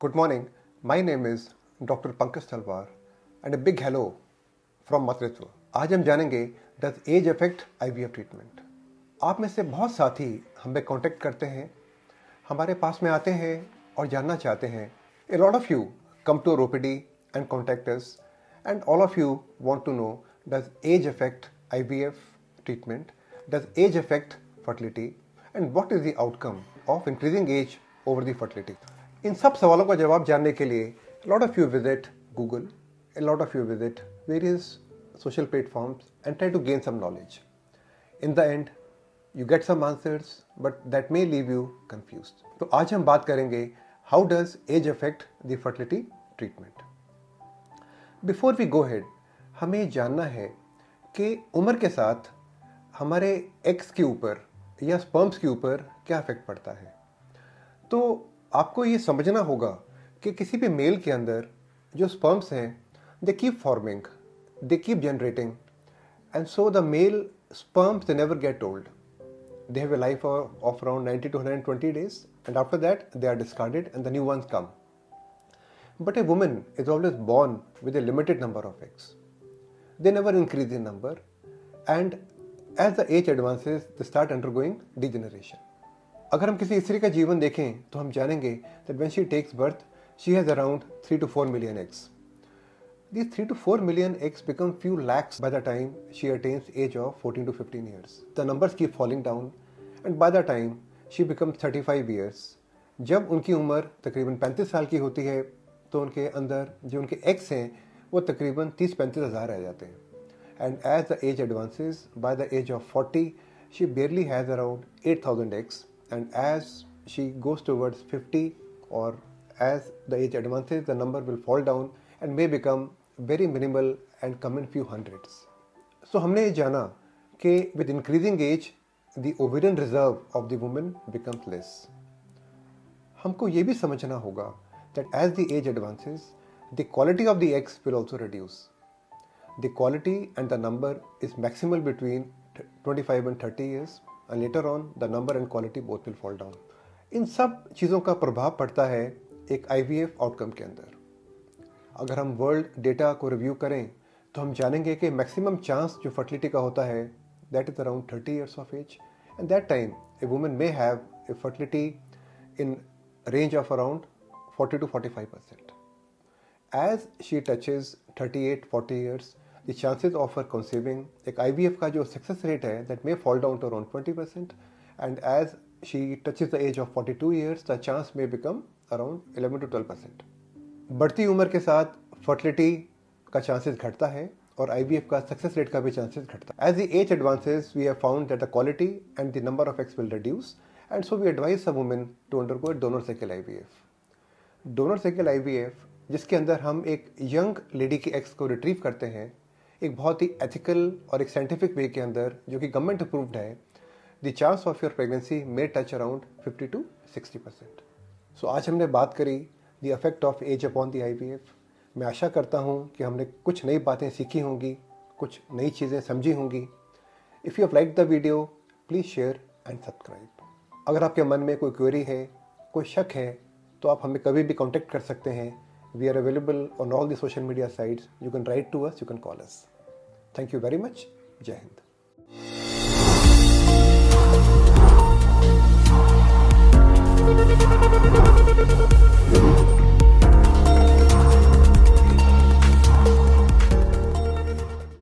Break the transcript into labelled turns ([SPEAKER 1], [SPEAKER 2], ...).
[SPEAKER 1] Good morning. My name is Dr. Pankaj Talwar and a big hello from Matritwa. आज हम जानेंगे Does age affect IVF treatment? आप में से बहुत साथी हमें कांटेक्ट करते हैं, हमारे पास में आते हैं और जानना चाहते हैं. A lot of you come to OPD and contact us, and all of you want to know, does age affect IVF treatment? Does age affect fertility? And what is the outcome of increasing age over the fertility? इन सब सवालों का जवाब जानने के लिए lot of you visit Google, a lot of you visit various social platforms and try to gain some knowledge. In the end, you get some answers, but that may leave you confused. तो आज हम बात करेंगे how does age affect the fertility treatment. Before we go ahead, हमें जानना है कि उम्र के साथ हमारे एग्स के ऊपर या स्पर्म्स के ऊपर क्या इफेक्ट पड़ता है. तो आपको ये समझना होगा कि किसी भी मेल के अंदर जो स्पर्म्स हैं, they keep forming, they keep generating, and so the male sperms they never get old. They have a life of around 90 to 120 days, and after that they are discarded and the new ones come. But a woman is always born with a limited number of eggs. They never increase in number, and as the age advances they start undergoing degeneration. अगर हम किसी स्त्री का जीवन देखें तो हम जानेंगे that when she takes birth, she has around 3 to 4 million eggs. These 3 to 4 million eggs become few lakhs by the time she attains age of 14 to 15 years. The numbers keep falling down, and by the time she becomes 35 years, जब उनकी उम्र तकरीबन 35 साल की होती है तो उनके अंदर जो उनके eggs हैं वो तकरीबन 30-35 हज़ार रह जाते हैं. And as the age advances, by the age of 40, she barely has around 8,000 eggs. And as she goes towards 50, or as the age advances, the number will fall down and may become very minimal and come in few hundreds. So हमने ये जाना कि with increasing age, the ovarian reserve of the woman becomes less. हमको ये भी समझना होगा that as the age advances, the quality of the eggs will also reduce. The quality and the number is maximal between 25 and 30 years. And later on the number and quality both will fall down. इन सब चीज़ों का प्रभाव पड़ता है एक IVF outcome के अंदर. अगर हम वर्ल्ड डेटा को रिव्यू करें तो हम जानेंगे कि मैक्सिमम चांस जो फर्टिलिटी का होता है that is around 30 years of age, and that time a woman may have a fertility in range of around 40 to 45%. As she touches 38-40 years, the chances of her conceiving, एक IVF का जो success rate है that may fall down to around 20%, and as she touches the age of 42 years, the chance may become around 11 to 12%. बढ़ती उम्र के साथ fertility का chances घटता है और IVF का सक्सेस रेट का भी चांसेस घटता है. As the age advances, we have found that the quality and the number of eggs will reduce, and so we advise a woman to undergo donor cycle IVF. Donor cycle IVF जिसके अंदर हम एक young lady की eggs को retrieve करते हैं एक बहुत ही एथिकल और एक साइंटिफिक वे के अंदर जो कि गवर्नमेंट अप्रूव्ड है, the chance of your pregnancy may touch around 50 to 60%. सो आज हमने बात करी the effect of as upon the IVF. मैं आशा करता हूँ कि हमने कुछ नई बातें सीखी होंगी, कुछ नई चीज़ें समझी होंगी. If you have like the video, please share and subscribe. अगर आपके मन में कोई क्वेरी है, कोई शक है, तो आप हमें कभी भी कांटेक्ट कर सकते हैं. We are available on all the social media sites. You can write to us, you can call us. Thank you very much. Jai Hind.